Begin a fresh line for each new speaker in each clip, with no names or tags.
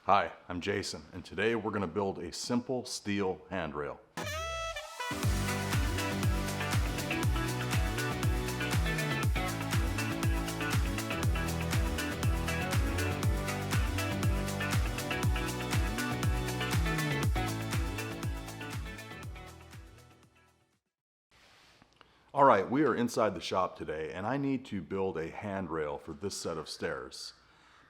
Hi, I'm Jason, and today we're going to build a simple steel handrail. All right, we are inside the shop today, and I need to build a handrail for this set of stairs.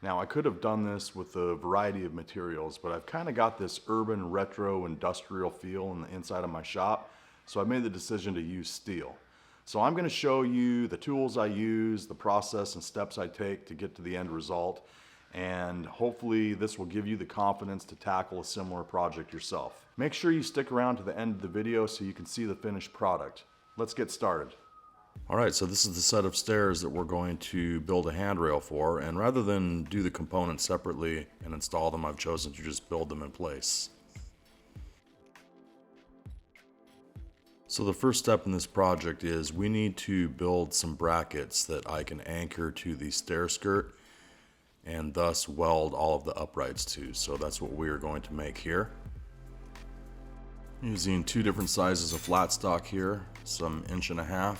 Now, I could have done this with a variety of materials, but I've kind of got this urban retro industrial feel in the inside of my shop, so I made the decision to use steel. So I'm going to show you the tools I use, the process and steps I take to get to the end result, and hopefully this will give you the confidence to tackle a similar project yourself. Make sure you stick around to the end of the video so you can see the finished product. Let's get started. All right, so this is the set of stairs that we're going to build a handrail for, and rather than do the components separately and install them, I've chosen to just build them in place. So the first step in this project is we need to build some brackets that I can anchor to the stair skirt and thus weld all of the uprights to. So that's what we are going to make here. Using two different sizes of flat stock here, some 1.5 inch.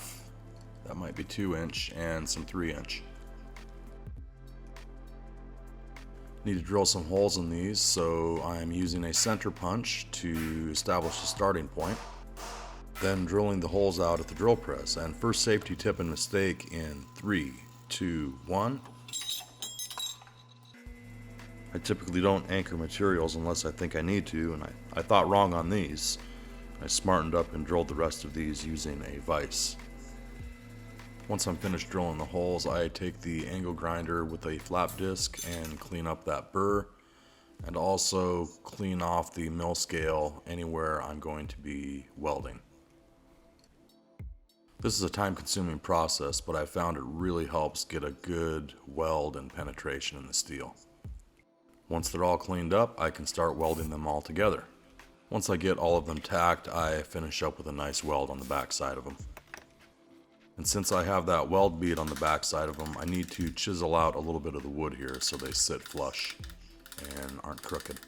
That might be 2 inch, and some 3 inch. Need to drill some holes in these, so I'm using a center punch to establish a starting point. Then drilling the holes out at the drill press. And first safety tip and mistake in 3, 2, 1. I typically don't anchor materials unless I think I need to, and I thought wrong on these. I smartened up and drilled the rest of these using a vise. Once I'm finished drilling the holes, I take the angle grinder with a flap disc and clean up that burr, and also clean off the mill scale anywhere I'm going to be welding. This is a time-consuming process, but I found it really helps get a good weld and penetration in the steel. Once they're all cleaned up, I can start welding them all together. Once I get all of them tacked, I finish up with a nice weld on the back side of them. And since I have that weld bead on the back side of them, I need to chisel out a little bit of the wood here so they sit flush and aren't crooked.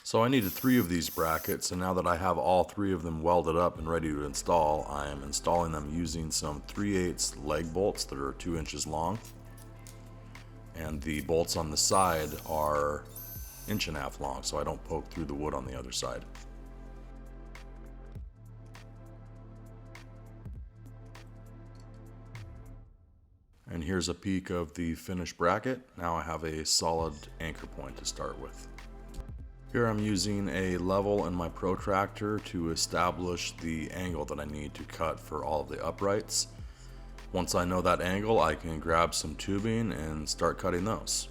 So I needed 3 of these brackets, and now that I have all 3 of them welded up and ready to install, I am installing them using some 3/8 leg bolts that are 2 inches long. And the bolts on the side are 1.5 inches long, so I don't poke through the wood on the other side. And here's a peek of the finished bracket. Now I have a solid anchor point to start with. Here I'm using a level and my protractor to establish the angle that I need to cut for all of the uprights. Once I know that angle, I can grab some tubing and start cutting those.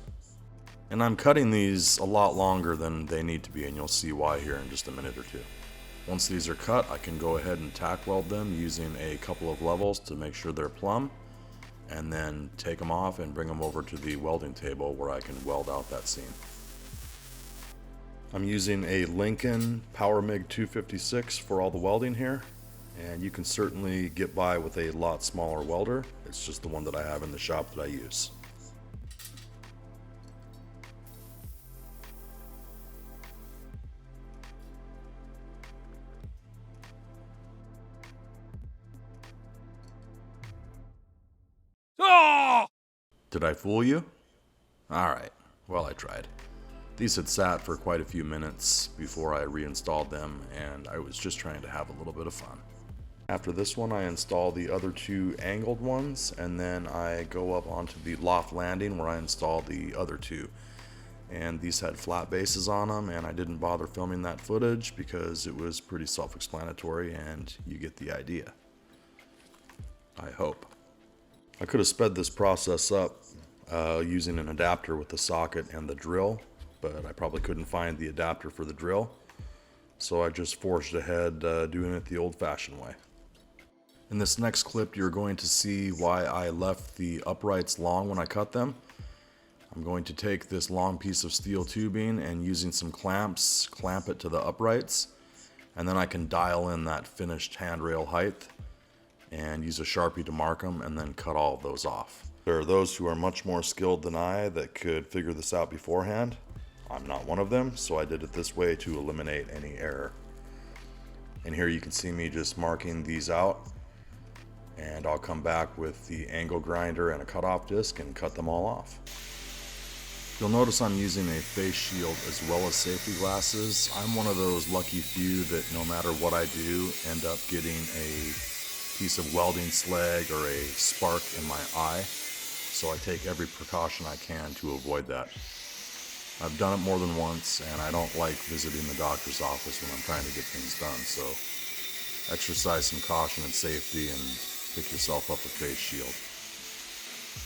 And I'm cutting these a lot longer than they need to be, and you'll see why here in just a minute or two. Once these are cut, I can go ahead and tack weld them using a couple of levels to make sure they're plumb, and then take them off and bring them over to the welding table where I can weld out that seam. I'm using a Lincoln Power MIG 256 for all the welding here, and you can certainly get by with a lot smaller welder. It's just the one that I have in the shop that I use. Did I fool you? Alright, well I tried. These had sat for quite a few minutes before I reinstalled them, and I was just trying to have a little bit of fun. After this one, I install the other 2 angled ones, and then I go up onto the loft landing where I install the other 2. And these had flat bases on them, and I didn't bother filming that footage because it was pretty self-explanatory and you get the idea. I hope. I could have sped this process up using an adapter with the socket and the drill, but I probably couldn't find the adapter for the drill, so I just forged ahead doing it the old-fashioned way. In this next clip, you're going to see why I left the uprights long when I cut them. I'm going to take this long piece of steel tubing and using some clamps, clamp it to the uprights, and then I can dial in that finished handrail height and use a Sharpie to mark them and then cut all of those off. There are those who are much more skilled than I that could figure this out beforehand. I'm not one of them, so I did it this way to eliminate any error. And here you can see me just marking these out, and I'll come back with the angle grinder and a cutoff disc and cut them all off. You'll notice I'm using a face shield as well as safety glasses. I'm one of those lucky few that no matter what I do, end up getting a piece of welding slag or a spark in my eye. So I take every precaution I can to avoid that. I've done it more than once, and I don't like visiting the doctor's office when I'm trying to get things done. So exercise some caution and safety and pick yourself up a face shield.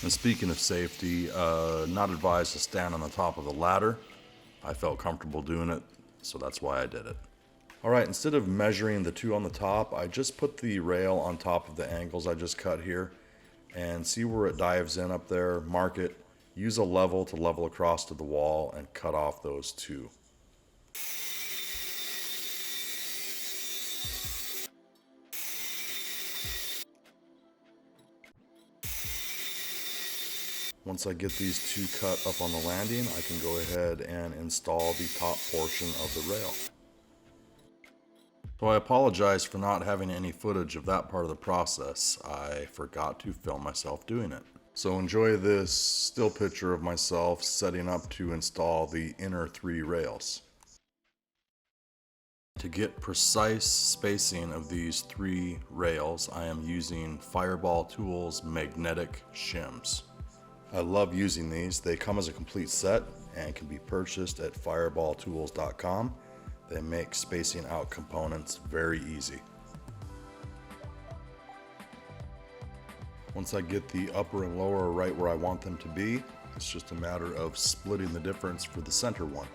And speaking of safety, not advised to stand on the top of the ladder. I felt comfortable doing it, so that's why I did it. Alright, instead of measuring the two on the top, I just put the rail on top of the angles I just cut here, and see where it dives in up there, mark it, use a level to level across to the wall, and cut off those two. Once I get these two cut up on the landing, I can go ahead and install the top portion of the rail. So I apologize for not having any footage of that part of the process. I forgot to film myself doing it. So enjoy this still picture of myself setting up to install the inner three rails. To get precise spacing of these three rails, I am using Fireball Tools magnetic shims. I love using these. They come as a complete set and can be purchased at fireballtools.com. They make spacing out components very easy. Once I get the upper and lower right where I want them to be, it's just a matter of splitting the difference for the center one.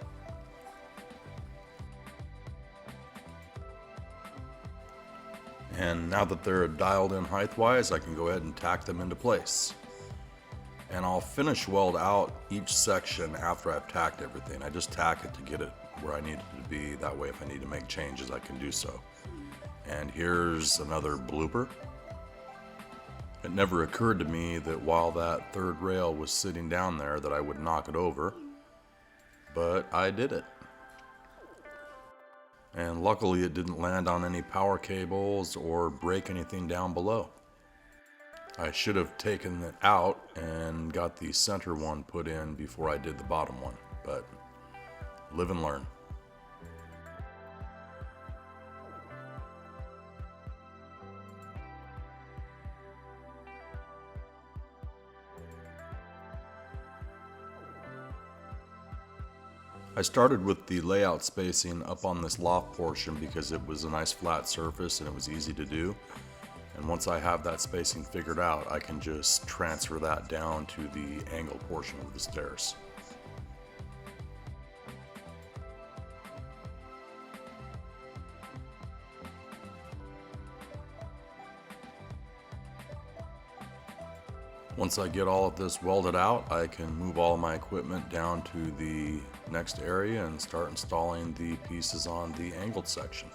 And now that they're dialed in height-wise, I can go ahead and tack them into place. And I'll finish weld out each section after I've tacked everything. I just tack it to get it where I need it to be. That way if I need to make changes, I can do so. And here's another blooper. It never occurred to me that while that third rail was sitting down there that I would knock it over, but I did it. And luckily it didn't land on any power cables or break anything down below. I should have taken it out and got the center one put in before I did the bottom one, but live and learn. I started with the layout spacing up on this loft portion because it was a nice flat surface and it was easy to do. And once I have that spacing figured out, I can just transfer that down to the angled portion of the stairs. Once I get all of this welded out, I can move all of my equipment down to the next area and start installing the pieces on the angled section.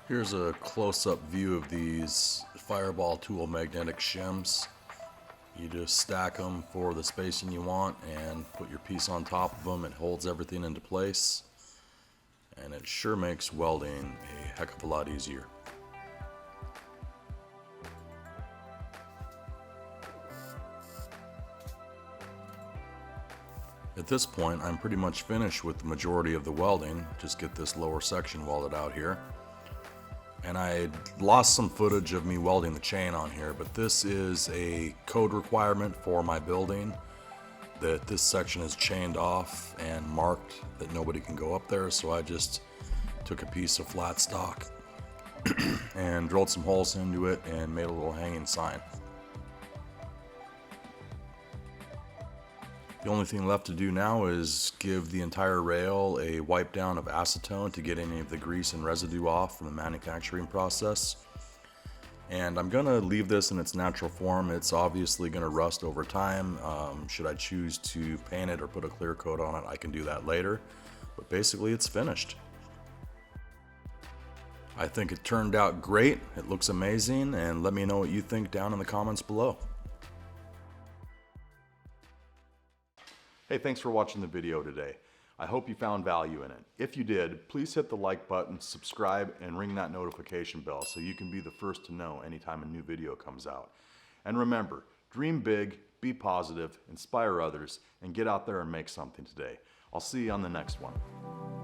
Here's a close-up view of these Fireball Tool magnetic shims. You just stack them for the spacing you want and put your piece on top of them. It holds everything into place, and it sure makes welding a heck of a lot easier. At this point, I'm pretty much finished with the majority of the welding. Just get this lower section welded out here. And I lost some footage of me welding the chain on here, but this is a code requirement for my building that this section is chained off and marked that nobody can go up there. So I just took a piece of flat stock and drilled some holes into it and made a little hanging sign. The only thing left to do now is give the entire rail a wipe down of acetone to get any of the grease and residue off from the manufacturing process. And I'm gonna leave this in its natural form. It's obviously gonna rust over time. Should I choose to paint it or put a clear coat on it, I can do that later. But basically it's finished. I think it turned out great. It looks amazing, and let me know what you think down in the comments below. Hey, thanks for watching the video today. I hope you found value in it. If you did, please hit the like button, subscribe, and ring that notification bell so you can be the first to know anytime a new video comes out. And remember, dream big, be positive, inspire others, and get out there and make something today. I'll see you on the next one.